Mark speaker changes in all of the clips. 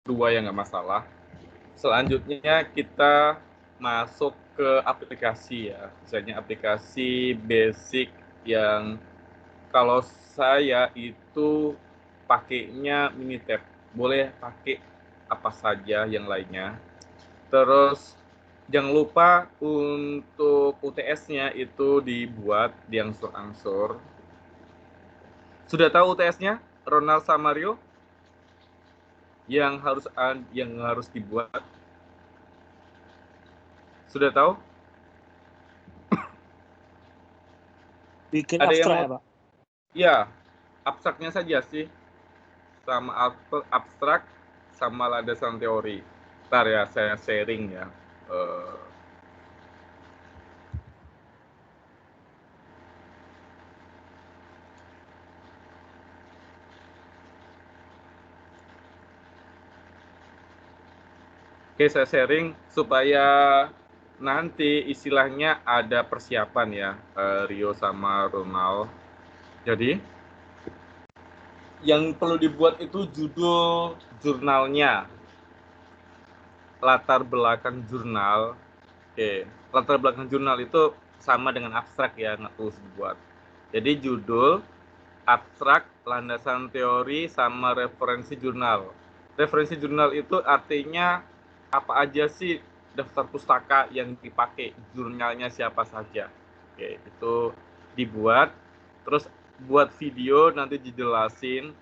Speaker 1: dua ya nggak masalah. Selanjutnya kita masuk ke aplikasi ya, misalnya aplikasi basic yang kalau saya itu pakainya Minitab, boleh pakai apa saja yang lainnya. Terus jangan lupa untuk UTS-nya itu dibuat diangsur-angsur. Sudah tahu UTS-nya, Ronald sama Mario? Yang harus dibuat. Sudah tahu?
Speaker 2: Bikin
Speaker 1: Ada yang
Speaker 2: abstrak
Speaker 1: mau?
Speaker 2: ya, Pak?
Speaker 1: Ya, abstraknya saja sih. Sama abstrak sama landasan teori. Ntar ya saya sharing ya. Eh, Oke, saya sharing supaya nanti istilahnya ada persiapan ya, Rio sama Ronald. Jadi, yang perlu dibuat itu judul jurnalnya, latar belakang jurnal. Oke, latar belakang jurnal itu sama dengan abstrak ya, nggak perlu dibuat. Jadi judul, abstrak, landasan teori, sama referensi jurnal. Referensi jurnal itu artinya apa aja sih daftar pustaka yang dipakai, jurnalnya siapa saja. Oke, itu dibuat, terus buat video nanti dijelasin,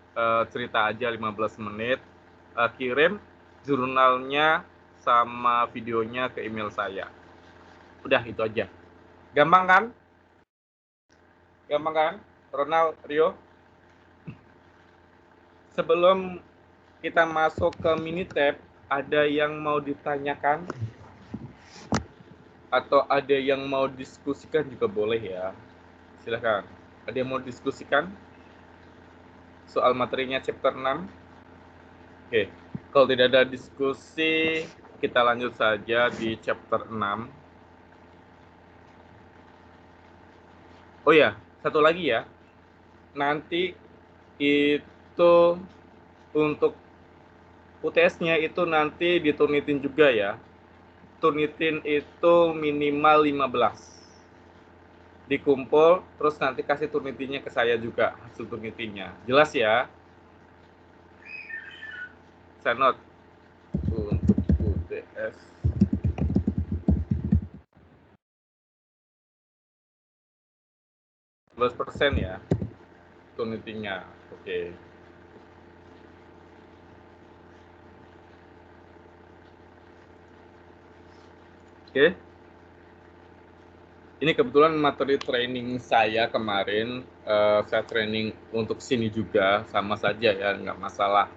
Speaker 1: cerita aja 15 menit, kirim jurnalnya sama videonya ke email saya. Udah itu aja. Gampang kan? Gampang kan? Ronald, Rio? Sebelum kita masuk ke Minitab, ada yang mau ditanyakan? Atau ada yang mau diskusikan juga boleh ya. Silahkan. Ada yang mau diskusikan soal materinya chapter 6? Oke. Kalau tidak ada diskusi, kita lanjut saja di chapter 6. Oh ya, satu lagi ya. Nanti itu untuk UTS-nya itu nanti ditunitin juga ya. Tunitin itu minimal 15. Dikumpul, terus nanti kasih turnitinya ke saya juga, hasil turnitinya. Jelas ya? Saya note untuk UTS. %, ya, turnitinya. Oke. Oke. Ini kebetulan materi training saya kemarin, saya training untuk sini juga, sama saja ya, nggak masalah.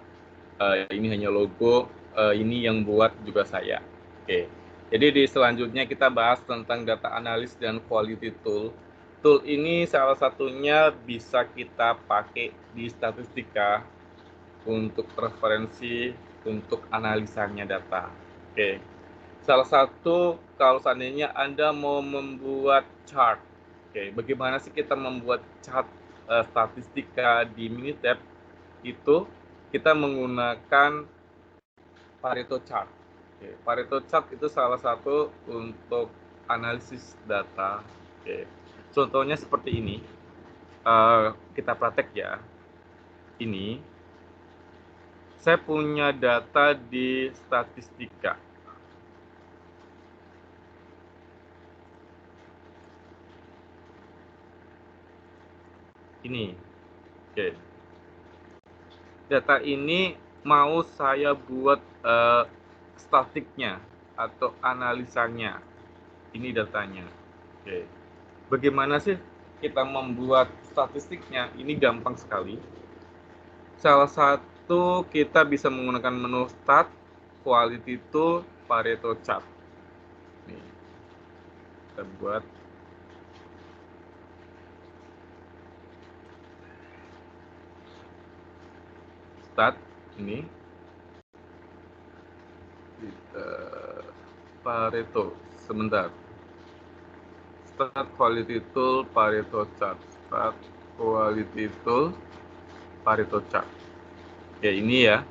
Speaker 1: Ini hanya logo, ini yang buat juga saya. Oke. Jadi di selanjutnya kita bahas tentang data analis dan quality tool. Tool ini salah satunya bisa kita pakai di statistika untuk referensi, untuk analisanya data. Oke. Salah satu kalau seandainya Anda mau membuat chart. Oke, bagaimana sih kita membuat chart statistika di Minitab? Itu kita menggunakan Pareto chart. Oke, Pareto chart itu salah satu untuk analisis data. Oke. Contohnya seperti ini. Kita praktek ya. Ini saya punya data di statistika. Ini. Oke. Data ini mau saya buat statiknya atau analisanya. Ini datanya. Oke. Bagaimana sih kita membuat statistiknya? Ini gampang sekali. Salah satu kita bisa menggunakan menu Start, Quality Tool, Pareto Chart. Nih, kita buat. Start, ini. Pareto, sebentar. Start Quality Tool, Pareto Chart. Start Quality Tool, Pareto Chart. Ya, ini ya.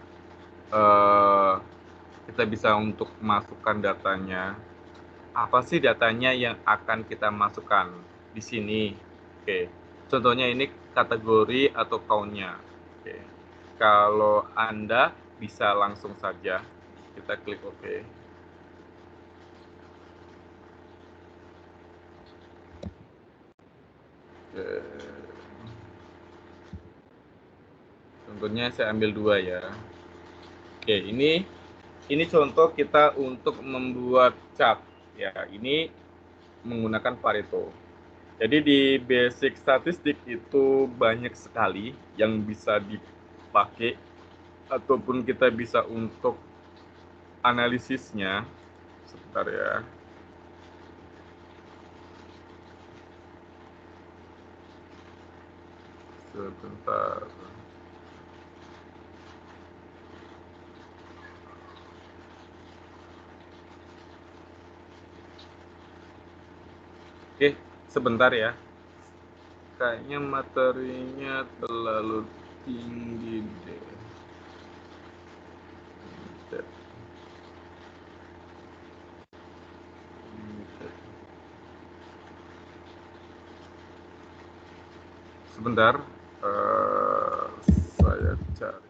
Speaker 1: kita bisa untuk masukkan datanya. Apa sih datanya yang akan kita masukkan di sini? Oke, contohnya ini kategori atau count-nya. Oke, kalau Anda bisa langsung saja kita klik OK. Oke. Contohnya saya ambil 2 ya. Oke, ini contoh kita untuk membuat chart ya. Ini menggunakan Pareto. Jadi di basic statistik itu banyak sekali yang bisa dipakai ataupun kita bisa untuk analisisnya. Sebentar ya. Sebentar. Oke, sebentar ya. Kayaknya materinya terlalu tinggi deh. Sebentar, saya cari.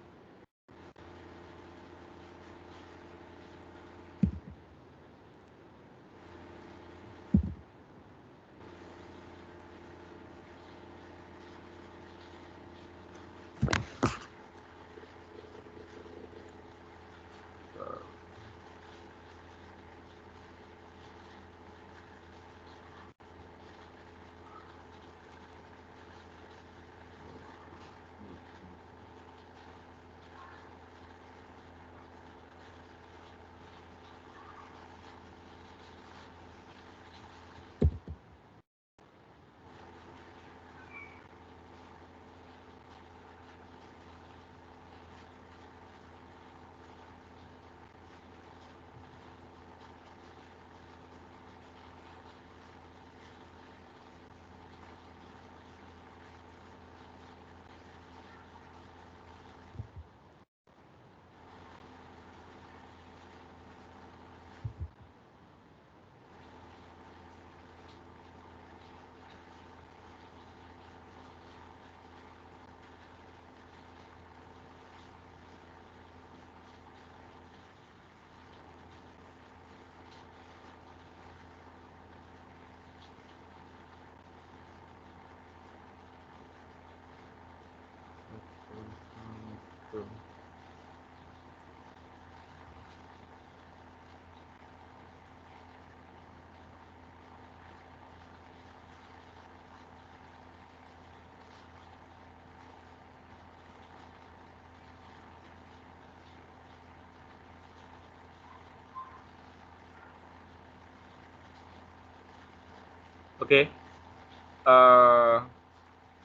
Speaker 1: Oke,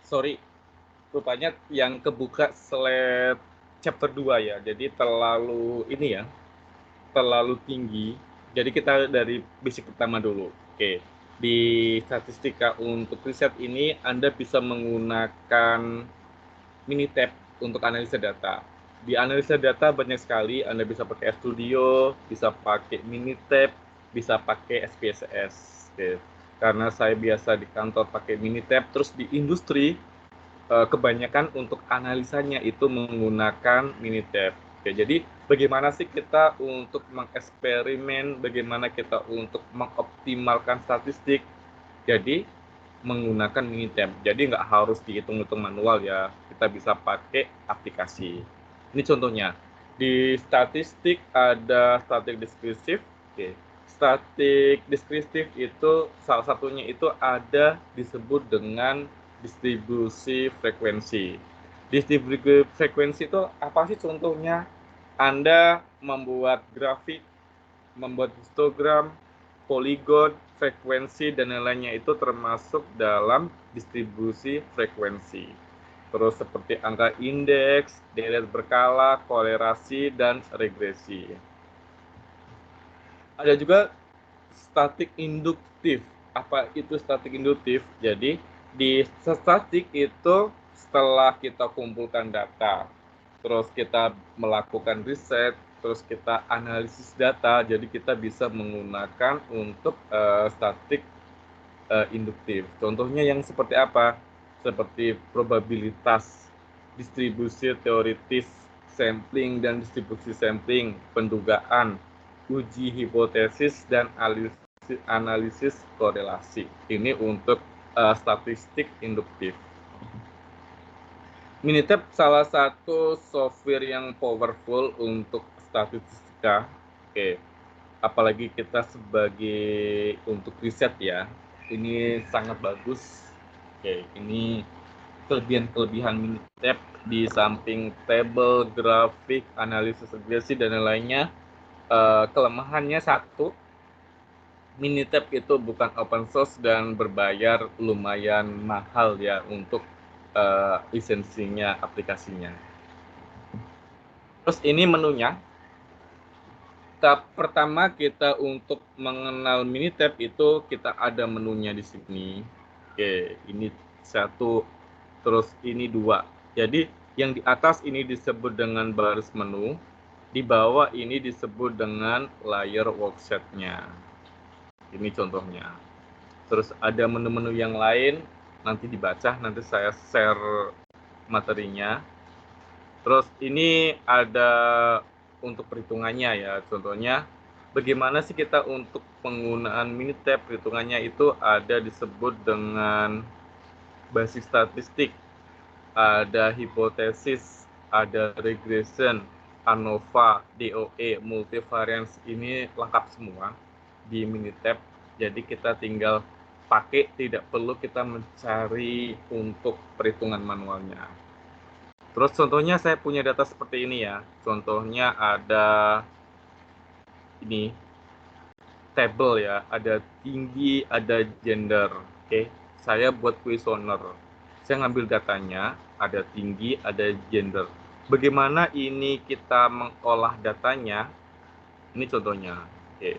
Speaker 1: sorry, rupanya yang kebuka slide chapter 2 ya, jadi terlalu ini ya, terlalu tinggi. Jadi kita dari basic pertama dulu. Oke, di statistika untuk riset ini Anda bisa menggunakan Minitab untuk analisa data. Di analisa data banyak sekali, Anda bisa pakai Studio, bisa pakai Minitab, bisa pakai SPSS. Oke. Karena saya biasa di kantor pakai Minitab, terus di industri kebanyakan untuk analisanya itu menggunakan Minitab. Oke, jadi bagaimana sih kita untuk mengeksperimen, bagaimana kita untuk mengoptimalkan statistik? Jadi menggunakan Minitab. Jadi nggak harus dihitung-hitung manual ya, kita bisa pakai aplikasi. Ini contohnya, di statistik ada statik deskriptif. Oke. Statik deskriptif itu salah satunya itu ada disebut dengan distribusi frekuensi. Distribusi frekuensi itu apa sih contohnya? Anda membuat grafik, membuat histogram, poligon, frekuensi, dan lain-lainnya itu termasuk dalam distribusi frekuensi. Terus seperti angka indeks, deret berkala, kolerasi, dan regresi. Ada juga statik induktif. Apa itu statik induktif? Jadi di statik itu setelah kita kumpulkan data, terus kita melakukan riset, terus kita analisis data, jadi kita bisa menggunakan untuk statik induktif. Contohnya yang seperti apa? Seperti probabilitas, distribusi teoritis, sampling dan distribusi sampling, pendugaan, uji hipotesis, dan analisis korelasi. Ini untuk statistik induktif. Minitab salah satu software yang powerful untuk statistika. Oke, apalagi kita sebagai untuk riset ya, ini sangat bagus. Oke, ini kelebihan Minitab di samping tabel, grafik, analisis regresi dan lainnya. Kelemahannya satu, Minitab itu bukan open source dan berbayar lumayan mahal ya untuk lisensinya, aplikasinya. Terus ini menunya. Tahap pertama kita untuk mengenal Minitab itu kita ada menunya di sini. Oke, ini satu, terus ini dua. Jadi yang di atas ini disebut dengan baris menu, di bawah ini disebut dengan layer worksheet-nya. Ini contohnya. Terus ada menu-menu yang lain, nanti dibaca, nanti saya share materinya. Terus ini ada untuk perhitungannya ya, contohnya bagaimana sih kita untuk penggunaan Minitab, perhitungannya itu ada disebut dengan basis statistik, ada hipotesis, ada regression, ANOVA, DOE, multivariance, ini lengkap semua di Minitab. Jadi kita tinggal pakai, tidak perlu kita mencari untuk perhitungan manualnya. Terus contohnya saya punya data seperti ini ya. Contohnya ada ini table ya, ada tinggi, ada gender. Oke, saya buat kuesioner. Saya ngambil datanya, ada tinggi, ada gender. Bagaimana ini kita mengolah datanya? Ini contohnya. Oke.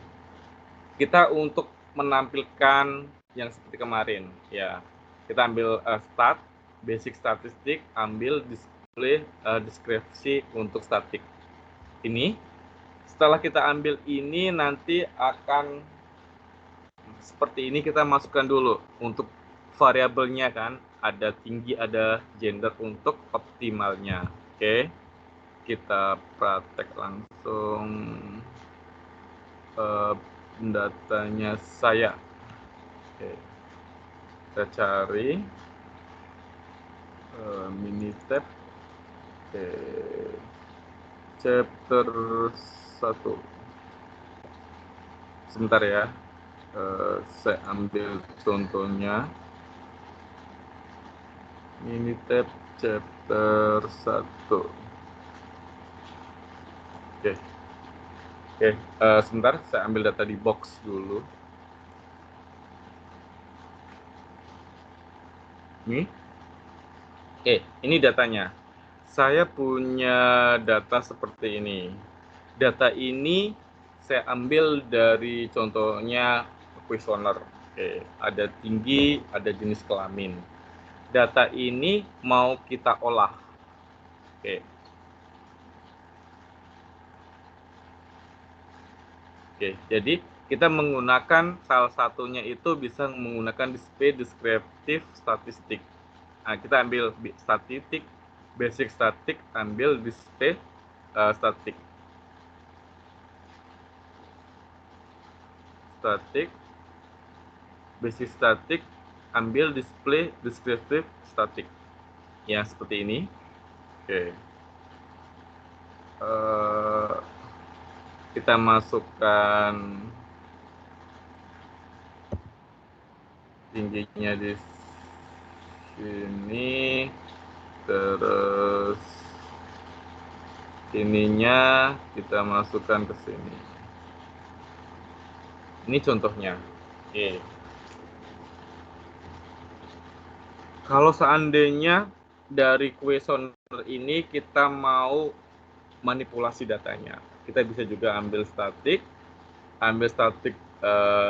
Speaker 1: Kita untuk menampilkan yang seperti kemarin ya. Kita ambil stat, basic statistik, ambil display deskripsi untuk statik. Ini setelah kita ambil ini nanti akan seperti ini, kita masukkan dulu untuk variabelnya kan, ada tinggi, ada gender untuk optimalnya. Oke, kita praktek langsung datanya saya. Oke, kita cari Minitab. Oke, chapter 1. Sebentar ya, saya ambil contohnya Minitab chapter 1. Oke, sebentar saya ambil data di box dulu. Ini. Oke, ini datanya. Saya punya data seperti ini. Data ini saya ambil dari contohnya kuesioner. Oke, ada tinggi, ada jenis kelamin. Data ini mau kita olah. Oke. Oke, jadi kita menggunakan salah satunya itu bisa menggunakan display deskriptif statistik. Nah, kita ambil statistik, basic statik, ambil display statik. Statik, basic statik, ambil display deskriptif statik. Ya, seperti ini. Oke. Kita masukkan tingginya di sini, terus ininya kita masukkan ke sini. Ini contohnya. Oke. Kalau seandainya dari kuesioner ini kita mau manipulasi datanya, kita bisa juga ambil statik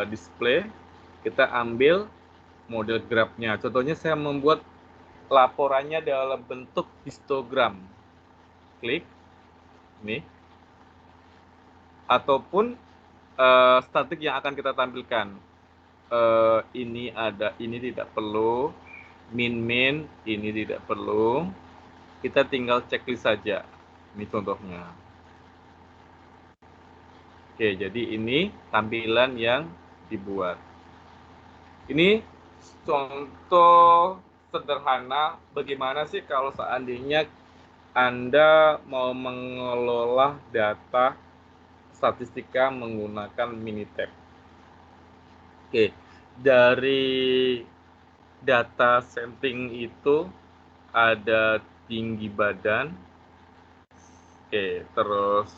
Speaker 1: display, kita ambil model grafnya. Contohnya saya membuat laporannya dalam bentuk histogram. klik ini, ataupun statik yang akan kita tampilkan. Ini tidak perlu, min ini tidak perlu, kita tinggal checklist saja. Ini contohnya. Oke, jadi ini tampilan yang dibuat. Ini contoh sederhana bagaimana sih kalau seandainya Anda mau mengelola data statistika menggunakan Minitab. Oke, dari data sampling itu ada tinggi badan. Oke, terus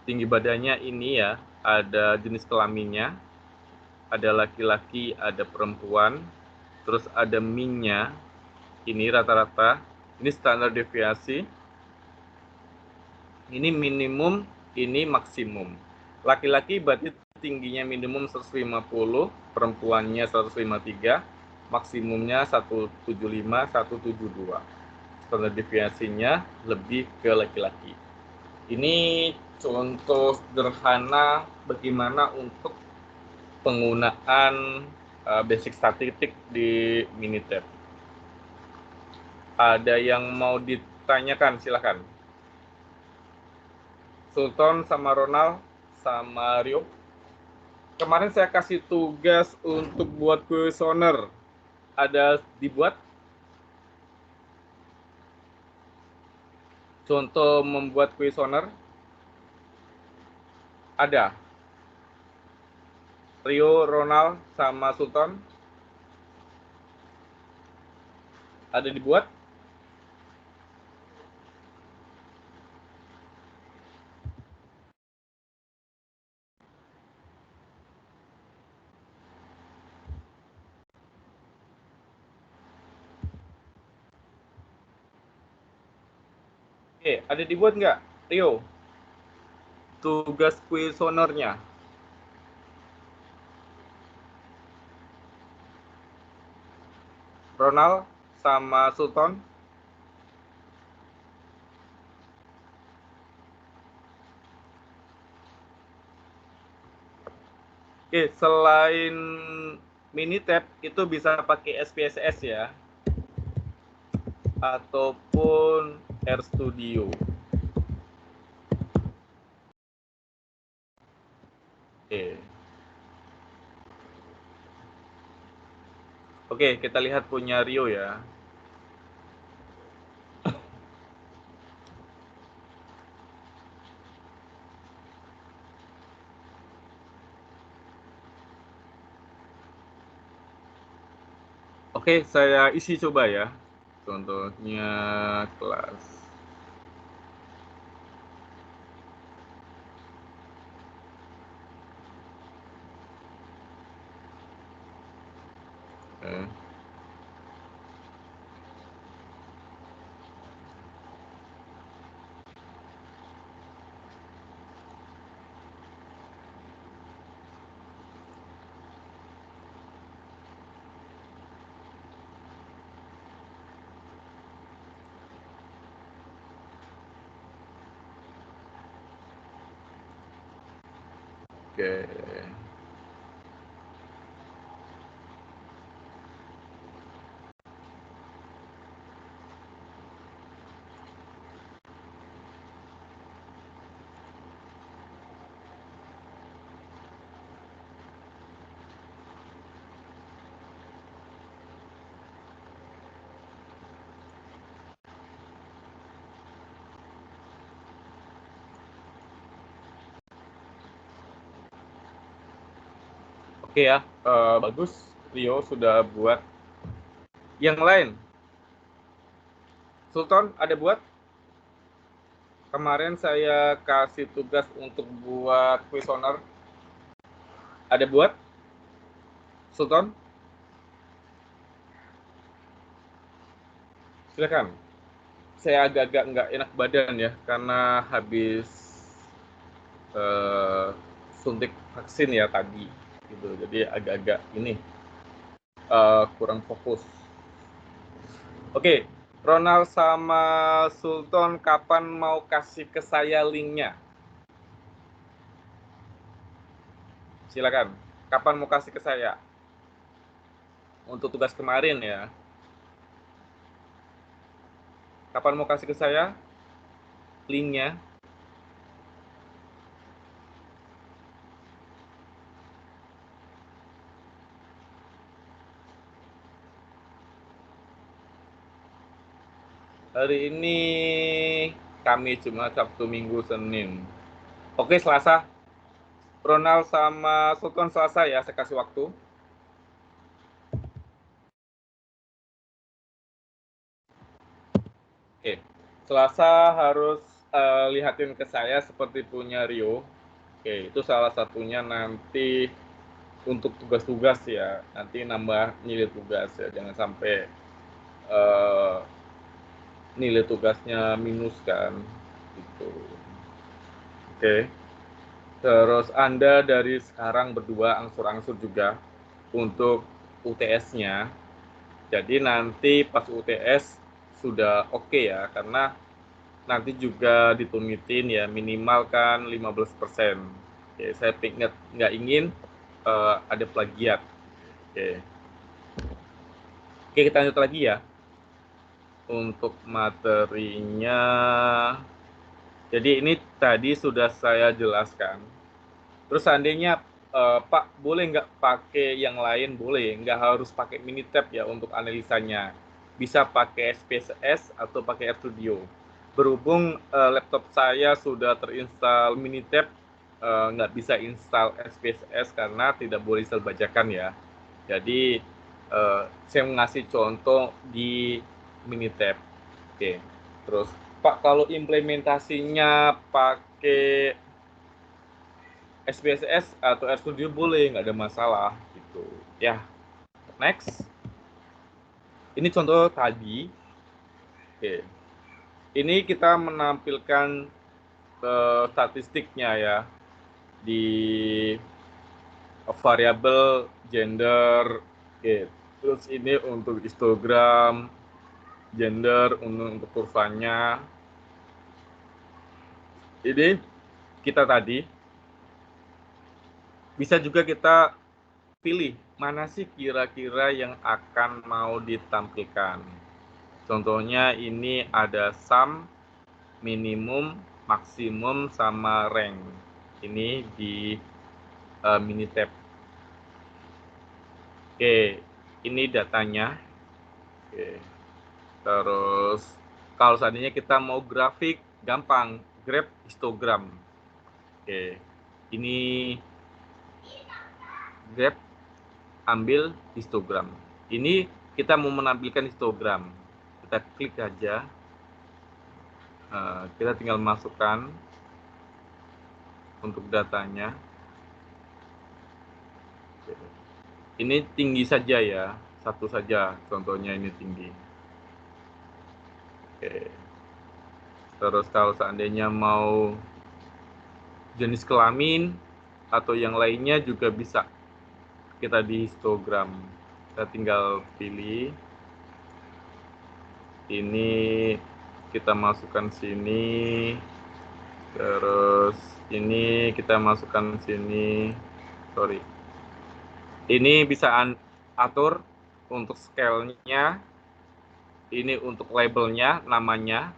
Speaker 1: tinggi badannya ini ya, ada jenis kelaminnya, ada laki-laki, ada perempuan, terus ada min-nya, ini rata-rata, ini standar deviasi, ini minimum, ini maksimum. Laki-laki berarti tingginya minimum 150, perempuannya 153, maksimumnya 175, 172. Standar deviasinya lebih ke laki-laki. Ini contoh sederhana bagaimana untuk penggunaan basic statistik di Minitab. Ada yang mau ditanyakan, silahkan. Sultan sama Ronald sama Rio. Kemarin saya kasih tugas untuk buat kuesioner. Ada dibuat? Contoh membuat kuesioner? Ada. Rio, Ronald, sama Sultan? Ada dibuat? Oke, ada dibuat nggak, Rio? Tugas kuesionernya. Ronald sama Sultan? Oke, selain Minitab itu bisa pakai SPSS ya, ataupun RStudio. Oke. Oke, kita lihat punya Rio ya. Oke, saya isi coba ya. Contohnya kelas. Oke. Oke. Oke ya, bagus. Rio sudah buat. Yang lain, Sultan ada buat? Kemarin saya kasih tugas untuk buat kuesioner. Ada buat? Sultan? Silakan. Saya agak-agak nggak enak badan ya, karena habis suntik vaksin ya tadi. Gitu. Jadi agak-agak ini kurang fokus. Oke, Ronald sama Sultan kapan mau kasih ke saya linknya? Silakan. Kapan mau kasih ke saya? Untuk tugas kemarin ya. Kapan mau kasih ke saya linknya? Hari ini Kamis, Jumat, Sabtu, Minggu, Senin. Oke, Selasa. Ronald sama Sultan Selasa ya, saya kasih waktu. Oke, Selasa harus lihatin ke saya seperti punya Rio. Oke, itu salah satunya nanti untuk tugas-tugas ya. Nanti nambah nilai tugas ya, jangan sampai nilai tugasnya minus kan. Gitu. Oke. Terus Anda dari sekarang berdua angsur-angsur juga untuk UTS-nya. Jadi nanti pas UTS sudah oke ya, karena nanti juga ditumitin ya minimal kan 15%. Oke, saya nggak ingin ada plagiat. Oke. Oke, kita lanjut lagi ya. Untuk materinya, jadi ini tadi sudah saya jelaskan. Terus seandainya Pak boleh nggak pakai yang lain? Boleh, nggak harus pakai Minitab ya untuk analisanya. Bisa pakai SPSS atau pakai RStudio. Berhubung laptop saya sudah terinstall Minitab, nggak bisa install SPSS karena tidak boleh install bajakan ya. Jadi saya ngasih contoh di Minitab. Oke. Terus Pak kalau implementasinya pakai SPSS atau RStudio boleh, nggak ada masalah gitu ya. Next, ini contoh tadi. Oke, ini kita menampilkan statistiknya ya di variabel gender. Oke, terus ini untuk histogram gender untuk kurvanya. Ini kita tadi bisa juga kita pilih mana sih kira-kira yang akan mau ditampilkan. Contohnya ini ada sum, minimum, maksimum, sama rank. Ini di Minitab. Oke, ini datanya. Oke. Terus kalau seandainya kita mau grafik, gampang, grab histogram. Oke, ini grab, ambil histogram. Ini kita mau menampilkan histogram. Kita klik aja. Kita tinggal masukkan untuk datanya. Ini tinggi saja ya, satu saja contohnya ini tinggi. Oke. Terus kalau seandainya mau jenis kelamin atau yang lainnya juga bisa kita di histogram. Kita tinggal pilih. Ini kita masukkan sini. Terus ini kita masukkan sini. Sorry. Ini bisa atur untuk scale-nya. Ini untuk labelnya, namanya.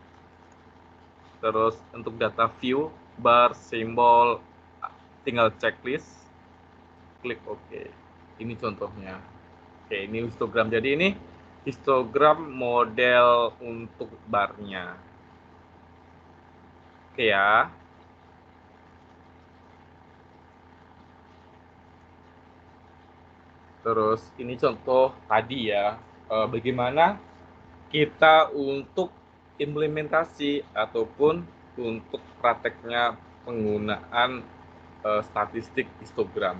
Speaker 1: Terus untuk data view, bar, simbol, tinggal checklist. Klik OK. Ini contohnya. Oke, ini histogram. Jadi ini histogram model untuk barnya. Oke ya. Terus ini contoh tadi ya, bagaimana kita untuk implementasi ataupun untuk prakteknya penggunaan statistik histogram.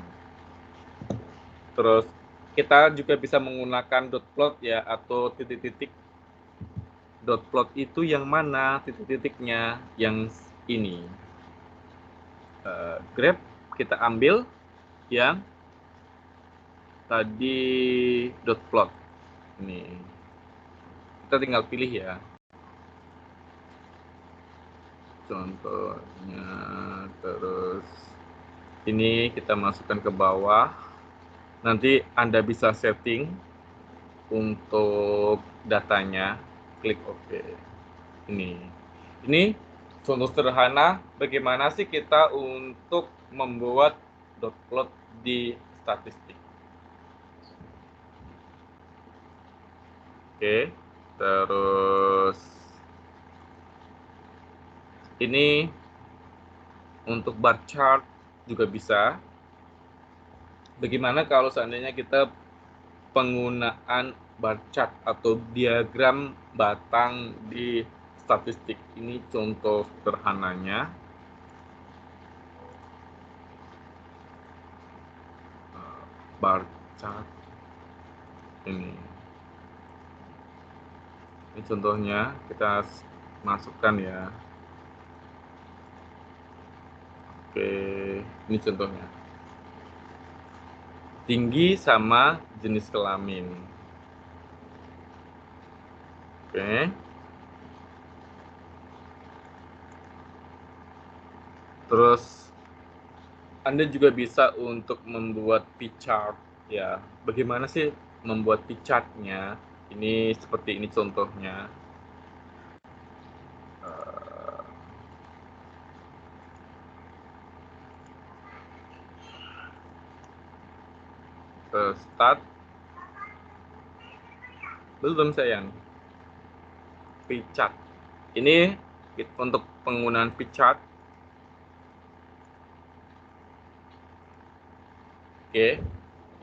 Speaker 1: Terus kita juga bisa menggunakan dot plot ya atau titik-titik. Dot plot itu yang mana titik-titiknya? Yang ini. Grab kita ambil yang tadi dot plot ini. Kita tinggal pilih ya. Contohnya, terus ini kita masukkan ke bawah. Nanti Anda bisa setting untuk datanya. Klik OK. Ini contoh sederhana bagaimana sih kita untuk membuat dot plot di statistik. Oke, terus ini untuk bar chart juga bisa. Bagaimana kalau seandainya kita penggunaan bar chart atau diagram batang di statistik? Ini contoh sederhananya. Bar chart ini contohnya, kita masukkan ya. Oke, ini contohnya. Tinggi sama jenis kelamin. Oke. Terus Anda juga bisa untuk membuat pie chart ya. Bagaimana sih membuat pie chart-nya? Ini seperti ini contohnya. Start. Belum sayang. Pie chart. Ini untuk penggunaan pie chart. Oke,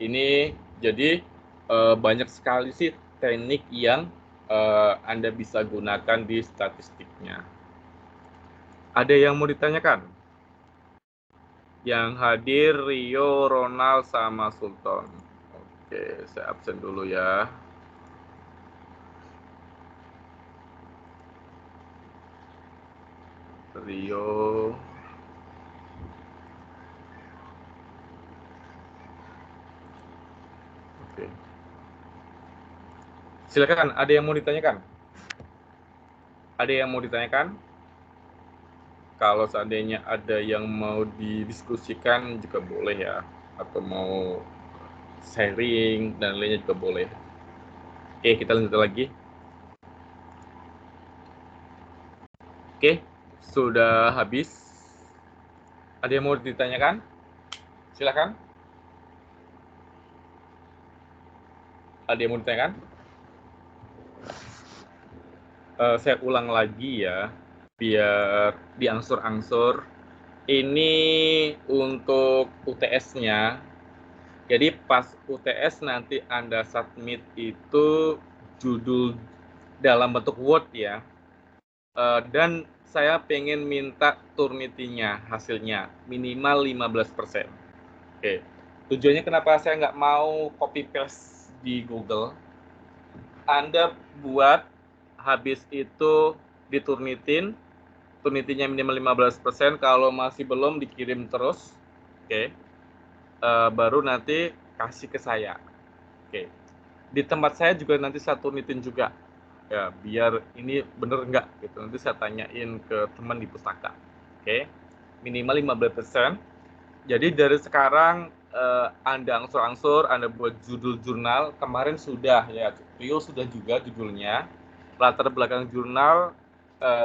Speaker 1: ini jadi banyak sekali sih teknik yang Anda bisa gunakan di statistiknya. Ada yang mau ditanyakan? Yang hadir Rio, Ronald, sama Sultan. Oke, saya absen dulu ya. Rio. Oke. Silakan, ada yang mau ditanyakan? Ada yang mau ditanyakan? Kalau seandainya ada yang mau didiskusikan juga boleh ya, atau mau sharing dan lainnya juga boleh. Oke, kita lanjut lagi. Oke, sudah habis. Ada yang mau ditanyakan? Silakan. Ada yang mau ditanyakan? Saya ulang lagi ya, biar diangsur-angsur. Ini untuk UTS-nya. Jadi pas UTS nanti Anda submit itu judul dalam bentuk Word ya. Dan saya pengen minta Turnitin-nya hasilnya minimal 15%. Oke. Tujuannya kenapa saya nggak mau copy paste di Google? Anda buat habis itu diturnitin, turnitinnya minimal 15%, kalau masih belum dikirim terus. Oke. Baru nanti kasih ke saya. Oke. Di tempat saya juga nanti saya turnitin juga. Ya, biar ini bener nggak gitu. Nanti saya tanyain ke teman di pustaka. Oke. Minimal 15%. Jadi dari sekarang Anda angsur-angsur, Anda buat judul jurnal. Kemarin sudah ya, Rio sudah juga judulnya. Latar belakang jurnal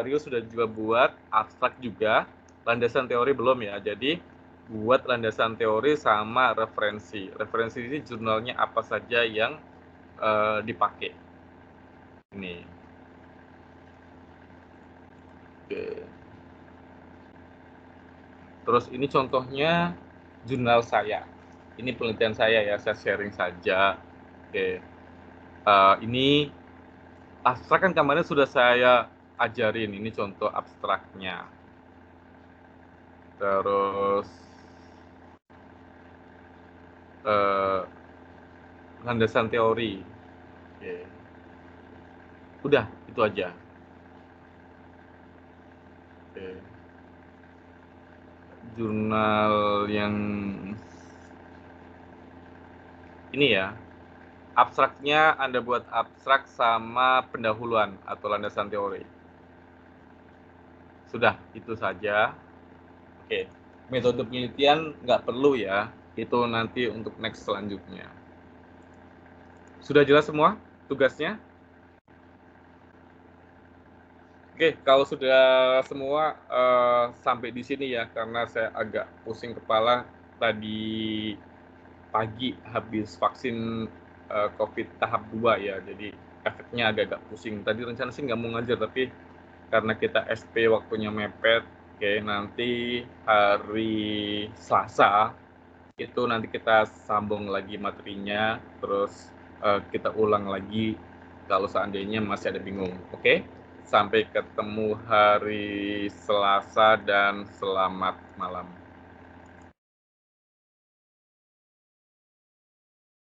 Speaker 1: Rio sudah juga buat, abstrak juga. Landasan teori belum ya. Jadi buat landasan teori sama referensi. Referensi ini jurnalnya apa saja yang dipakai. Ini. Oke. Terus ini contohnya jurnal saya. Ini penelitian saya ya, saya sharing saja. Oke. Ini abstrak kan kemarin sudah saya ajarin. Ini contoh abstraknya. Terus landasan teori. Oke. Udah, itu aja. Oke. Jurnal yang ini ya, abstraknya Anda buat abstrak sama pendahuluan atau landasan teori. Sudah, itu saja. Oke, metode penelitian nggak perlu ya, itu nanti untuk next selanjutnya. Sudah jelas semua tugasnya? Oke, kalau sudah semua sampai di sini ya, karena saya agak pusing kepala tadi pagi habis vaksin COVID tahap 2 ya, jadi efeknya agak-agak pusing. Tadi rencana sih nggak mau ngajar, tapi karena kita SP waktunya mepet, oke, nanti hari Selasa itu nanti kita sambung lagi materinya, terus kita ulang lagi kalau seandainya masih ada bingung, oke? Sampai ketemu hari Selasa dan selamat malam.